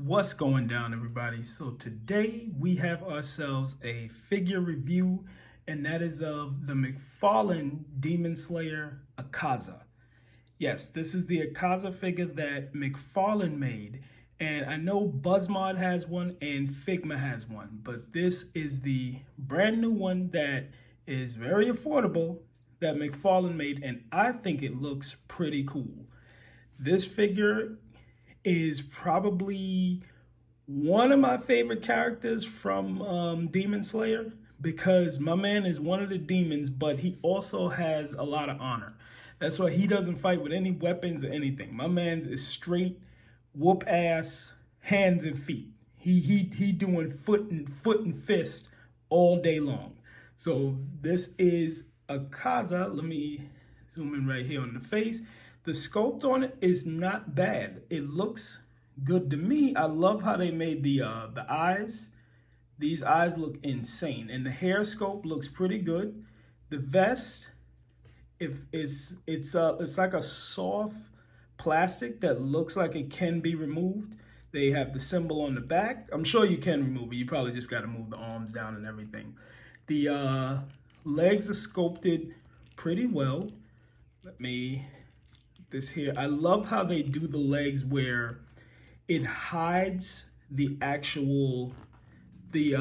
What's going down, everybody? So today we have ourselves a figure review, and that is of the McFarlane Demon Slayer Akaza. Yes, this is the Akaza figure that McFarlane made, and I know BuzzMod has one and Figma has one, but this is the brand new one that is very affordable that McFarlane made, and I think it looks pretty cool. This figure is probably one of my favorite characters from Demon Slayer because my man is one of the demons, but he also has a lot of honor. That's why he doesn't fight with any weapons or anything. My man is straight whoop ass, hands and feet. He doing foot and fist all day long. So this is Akaza. Let me zoom in right here on the face. The sculpt on it is not bad. It looks good to me. I love how they made the eyes. These eyes look insane, and the hair sculpt looks pretty good. The vest, if it's like a soft plastic that looks like it can be removed. They have the symbol on the back. I'm sure you can remove it. You probably just got to move the arms down and everything. The legs are sculpted pretty well. Let me this here. I love how they do the legs where it hides the actual the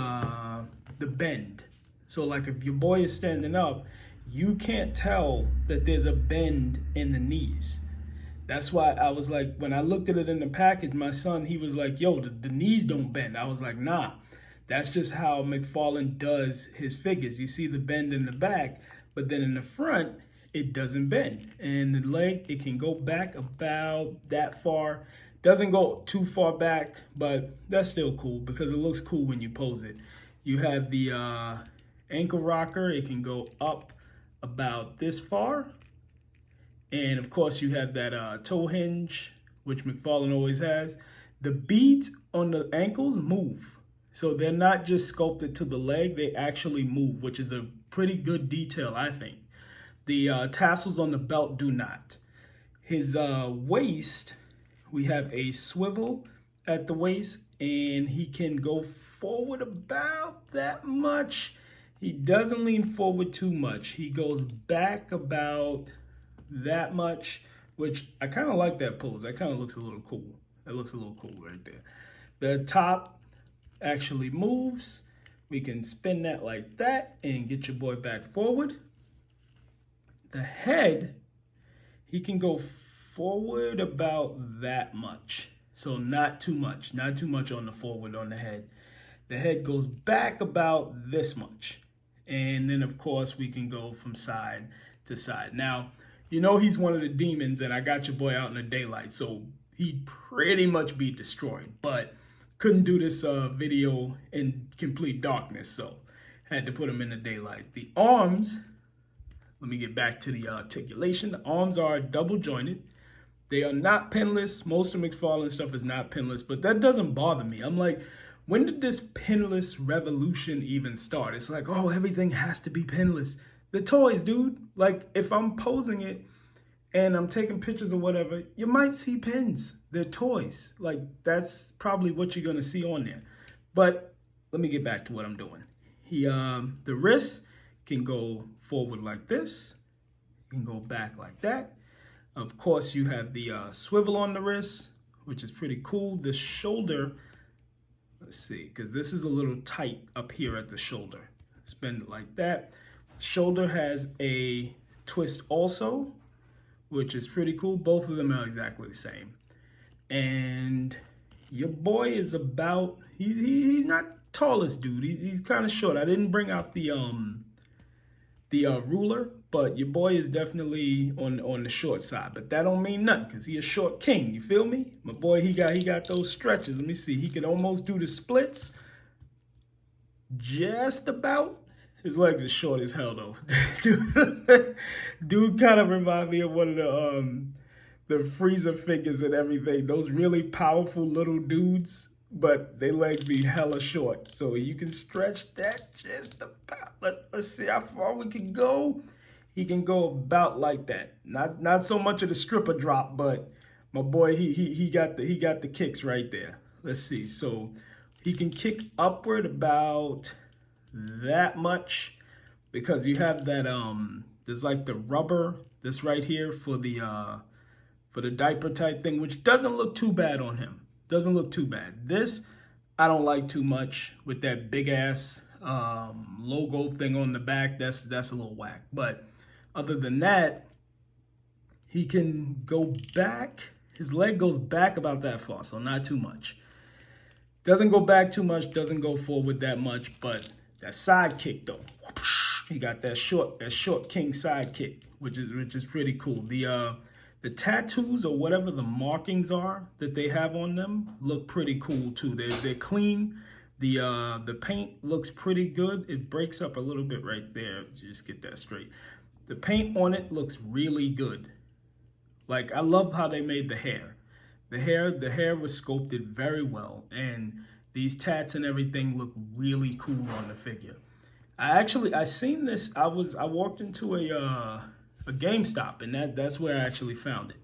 bend. So like if your boy is standing up, you can't tell that there's a bend in the knees. That's why I was like, when I looked at it in the package, my son, he was like, yo, the knees don't bend. I was like, nah, that's just how McFarlane does his figures. You see the bend in the back, but then in the front, it doesn't bend. And the leg, it can go back about that far. Doesn't go too far back, but that's still cool because it looks cool when you pose it. You have the ankle rocker. It can go up about this far. And of course you have that toe hinge, which McFarlane always has. The beads on the ankles move. So they're not just sculpted to the leg, they actually move, which is a pretty good detail, I think. The tassels on the belt do not. His waist, we have a swivel at the waist, and he can go forward about that much. He doesn't lean forward too much. He goes back about that much, which I kind of like that pose. That kind of looks a little cool. That looks a little cool right there. The top actually moves. We can spin that like that and get your boy back forward. The head, he can go forward about that much. So not too much on the forward on the head. The head goes back about this much. And then of course we can go from side to side. Now, you know he's one of the demons and I got your boy out in the daylight. So he'd pretty much be destroyed, but couldn't do this video in complete darkness. So had to put him in the daylight. The arms, let me get back to the articulation. The arms are double jointed. They are not pinless. Most of McFarlane stuff is not pinless, but that doesn't bother me. I'm like, when did this pinless revolution even start? It's like, oh, everything has to be pinless. The toys, dude. Like, if I'm posing it and I'm taking pictures or whatever, you might see pins. They're toys. Like, that's probably what you're going to see on there. But let me get back to what I'm doing. The wrist can go forward like this. You can go back like that. Of course, you have the swivel on the wrist, which is pretty cool. The shoulder, let's see, because this is a little tight up here at the shoulder. Spin it like that. Shoulder has a twist also, which is pretty cool. Both of them are exactly the same. And your boy is about, he's not tallest dude. He's kind of short. I didn't bring out the ruler, but your boy is definitely on the short side. But that don't mean nothing because he a short king. You feel me? My boy, he got those stretches. Let me see. He can almost do the splits. Just about. His legs are short as hell though. Dude kind of remind me of one of the Freezer figures and everything. Those really powerful little dudes, but they legs be hella short. So you can stretch that just about. Let's see how far we can go. He can go about like that. Not so much of the stripper drop, but my boy, he got the kicks right there. let's see. So he can kick upward about that much because you have that there's like the rubber that's right here for the diaper type thing, which doesn't look too bad on him. Doesn't look too bad. This I don't like too much with that big ass logo thing on the back. That's a little whack. But other than that, he can go back. His leg goes back about that far, so not too much. Doesn't go back too much, doesn't go forward that much, but that side kick though, he got that short king side kick, which is pretty cool. The tattoos or whatever the markings are that they have on them look pretty cool too. They're clean. The paint looks pretty good. It breaks up a little bit right there. Just get that straight. The paint on it looks really good. Like, I love how they made the hair. The hair was sculpted very well, and these tats and everything look really cool on the figure. I seen this. I walked into a GameStop, and that's where I actually found it.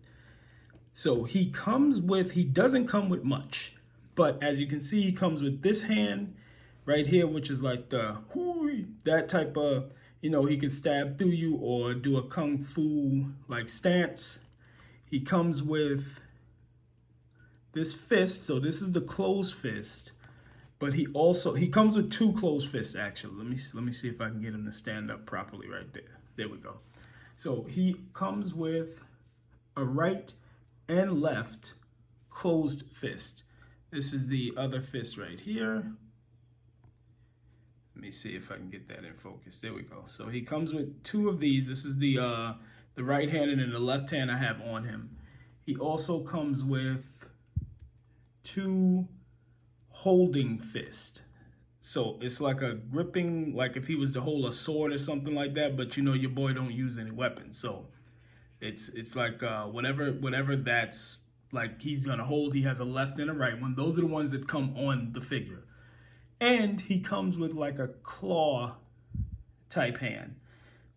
So he doesn't come with much, but as you can see, he comes with this hand right here, which is like that type of, he can stab through you or do a kung fu like stance. He comes with this fist, so this is the closed fist, but he comes with two closed fists actually. Let me see if I can get him to stand up properly right there. There we go. So he comes with a right and left closed fist. This is the other fist right here. Let me see if I can get that in focus. There we go. So he comes with two of these. This is the right hand, and then the left hand I have on him. He also comes with two holding fist. So it's like a gripping, like if he was to hold a sword or something like that, but your boy don't use any weapons. So it's like whatever that's like he's gonna hold, he has a left and a right one. Those are the ones that come on the figure. And he comes with like a claw type hand.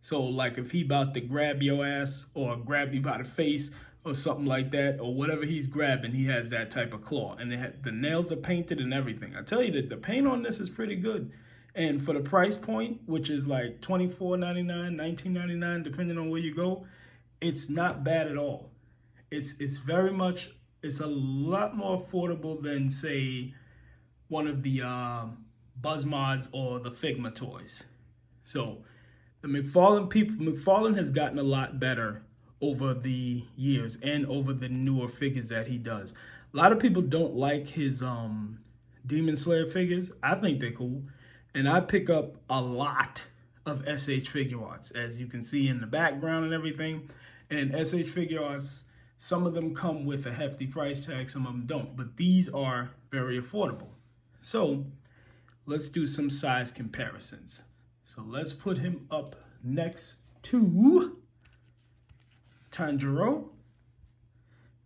So like if he about to grab your ass or grab you by the face or something like that, or whatever he's grabbing, he has that type of claw. And the nails are painted and everything. I tell you that the paint on this is pretty good. And for the price point, which is like $24.99, $19.99, depending on where you go, it's not bad at all. It's a lot more affordable than, say, one of the Buzz Mods or the Figma toys. So the McFarlane has gotten a lot better over the years and over the newer figures that he does. A lot of people don't like his Demon Slayer figures. I think they're cool. And I pick up a lot of SH Figure Arts, as you can see in the background and everything. And SH Figure Arts, some of them come with a hefty price tag, some of them don't. But these are very affordable. So let's do some size comparisons. So let's put him up next to Tanjiro.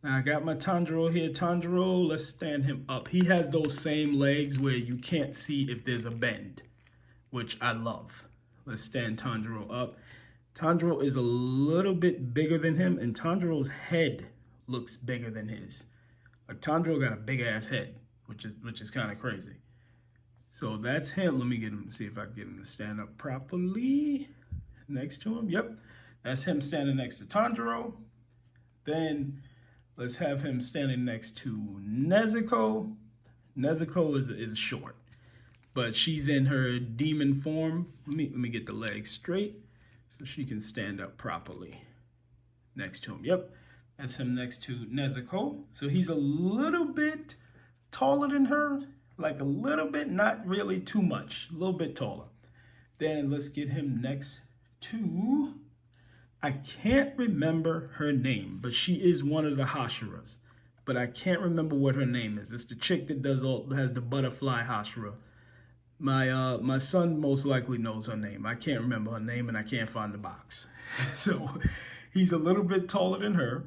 Now I got my Tanjiro here. Tanjiro, let's stand him up. He has those same legs where you can't see if there's a bend, which I love. Let's stand Tanjiro up. Tanjiro is a little bit bigger than him, and Tanjiro's head looks bigger than his. Like Tanjiro got a big ass head, which is kind of crazy. So that's him. Let me get him, see if I can get him to stand up properly next to him. Yep. That's him standing next to Tanjiro. Then let's have him standing next to Nezuko. Nezuko is short, but she's in her demon form. Let me get the legs straight so she can stand up properly next to him. Yep, that's him next to Nezuko. So he's a little bit taller than her, like a little bit, not really too much, a little bit taller. Then let's get him next to, I can't remember her name, but she is one of the Hashiras. But I can't remember what her name is. It's the chick that has the butterfly Hashira. My son most likely knows her name. I can't remember her name, and I can't find the box. So he's a little bit taller than her,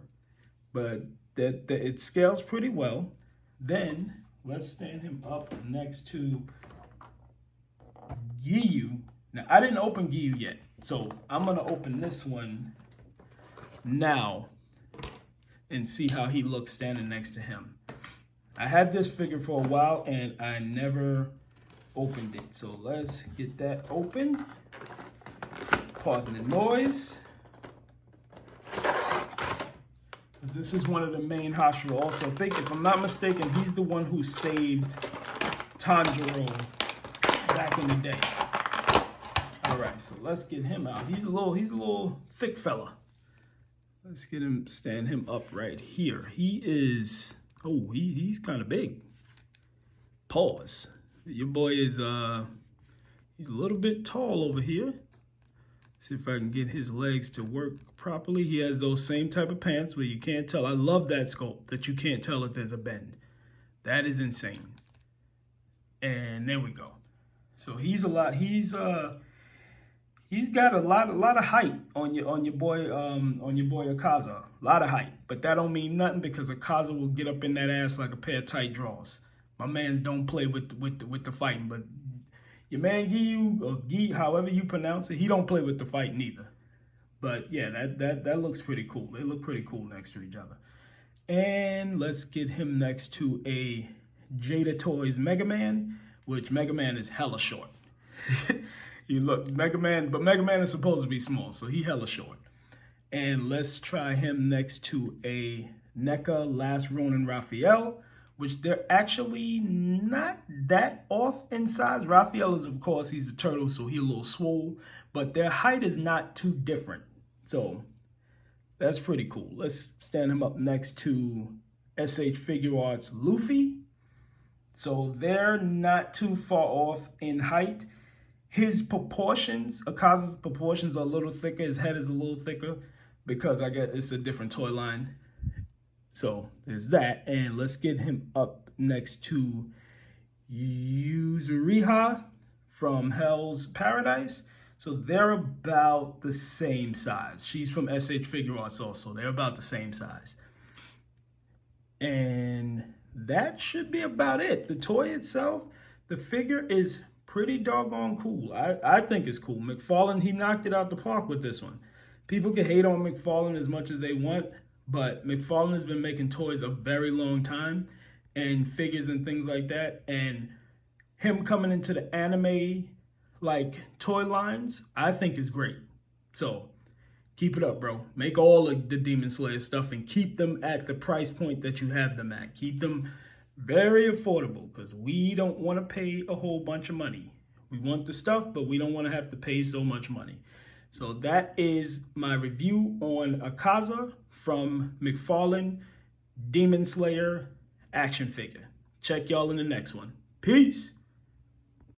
but it scales pretty well. Then let's stand him up next to Giyu. Now, I didn't open Giyu yet, so I'm going to open this one now and see how he looks standing next to him. I had this figure for a while and I never opened it. So let's get that open. Pardon the noise. This is one of the main Hashira. Also, if I'm not mistaken, he's the one who saved Tanjiro back in the day. All right, so let's get him out. He's a little thick fella. Let's stand him up right here. He is, he's kind of big. Pause. Your boy is, he's a little bit tall over here. See if I can get his legs to work properly. He has those same type of pants where you can't tell. I love that sculpt that you can't tell if there's a bend. That is insane. And there we go. So he's got a lot of height on your boy Akaza. A lot of height. But that don't mean nothing because Akaza will get up in that ass like a pair of tight drawers. My mans don't play with the fighting, but your man Giyu, or Gi, however you pronounce it, he don't play with the fight neither. But yeah, that looks pretty cool. They look pretty cool next to each other. And let's get him next to a Jada Toys Mega Man, which Mega Man is hella short. You look, Mega Man is supposed to be small, so he hella short. And let's try him next to a NECA Last Ronin Raphael, which they're actually not that off in size. Raphael is, of course, he's a turtle, so he's a little swole, but their height is not too different. So that's pretty cool. Let's stand him up next to SH Figure Arts Luffy. So they're not too far off in height. His proportions, Akaza's proportions are a little thicker. His head is a little thicker because I guess it's a different toy line. So there's that. And let's get him up next to Yuzuriha from Hell's Paradise. So they're about the same size. She's from SH Figure Arts also. They're about the same size. And that should be about it. The toy itself, the figure is pretty doggone cool. I think it's cool. McFarlane, he knocked it out the park with this one. People can hate on McFarlane as much as they want, but McFarlane has been making toys a very long time and figures and things like that. And him coming into the anime like toy lines, I think is great. So keep it up, bro. Make all of the Demon Slayer stuff and keep them at the price point that you have them at. Keep them very affordable because we don't want to pay a whole bunch of money. We want the stuff, but we don't want to have to pay so much money. So that is my review on Akaza from McFarlane Demon Slayer action figure. Check y'all in the next one. Peace.